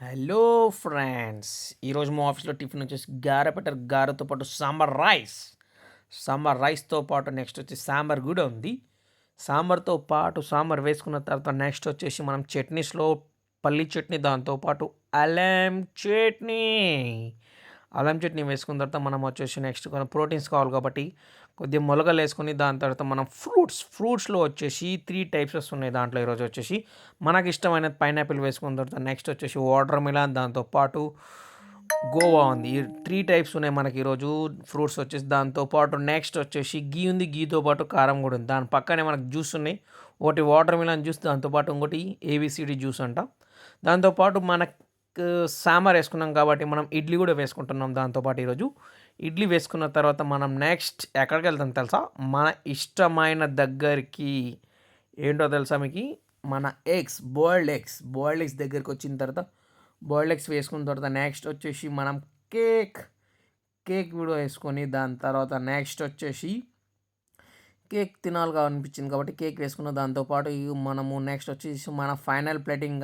Hello friends, ఈరోజు మా ఆఫీస్లో టిఫిన్ వచ్చేసి గారె పెట్టారు. గారెతో పాటు సాంబార్ రైస్తో పాటు నెక్స్ట్ వచ్చి సాంబార్ కూడా ఉంది. సాంబార్తో పాటు సాంబార్ వేసుకున్న తర్వాత నెక్స్ట్ వచ్చేసి మనం చట్నీస్లో పల్లి చట్నీ, దాంతోపాటు అల్లం చట్నీ అల్లం చట్నీ వేసుకున్న తర్వాత మనం వచ్చేసి నెక్స్ట్ కొన్ని ప్రోటీన్స్ కావాలి కాబట్టి కొద్దిగా మొలకలు వేసుకొని దాని తర్వాత మనం ఫ్రూట్స్లో వచ్చేసి 3 టైప్స్ ఉన్నాయి. దాంట్లో ఈరోజు వచ్చేసి మనకి ఇష్టమైన పైనాపిల్ వేసుకున్న తర్వాత నెక్స్ట్ వచ్చేసి వాటర్ మిలాన్, దాంతోపాటు గోవా ఉంది. ఈ 3 టైప్స్ ఉన్నాయి మనకి ఈరోజు ఫ్రూట్స్ వచ్చేసి. దాంతోపాటు నెక్స్ట్ వచ్చేసి గీ ఉంది, గీతో పాటు కారం కూడా ఉంది. దాని పక్కనే మనకు జ్యూస్ ఉన్నాయి. ఒకటి వాటర్ మిలాన్ జ్యూస్, దాంతోపాటు ఇంకోటి ఏబిసిడి జ్యూస్ అంట. దాంతోపాటు మనకు సాంబార్ వేసుకున్నాం కాబట్టి మనం ఇడ్లీ కూడా వేసుకుంటున్నాం. దాంతోపాటు ఈరోజు ఇడ్లీ వేసుకున్న తర్వాత మనం నెక్స్ట్ ఎక్కడికి వెళ్తాం తెలుసా? మన ఇష్టమైన దగ్గరికి. ఏంటో తెలుసా మీకు? మన బాయిల్డ్ ఎగ్స్ దగ్గరికి వచ్చిన తర్వాత బాయిల్డ్ ఎగ్స్ వేసుకున్న తర్వాత నెక్స్ట్ వచ్చేసి మనం కేక్ కూడా వేసుకొని దాని తర్వాత నెక్స్ట్ వచ్చేసి కేక్ తినాలిగా అనిపించింది కాబట్టి కేక్ వేసుకున్న దాంతోపాటు మనము నెక్స్ట్ వచ్చేసి మన ఫైనల్ ప్లేటింగ్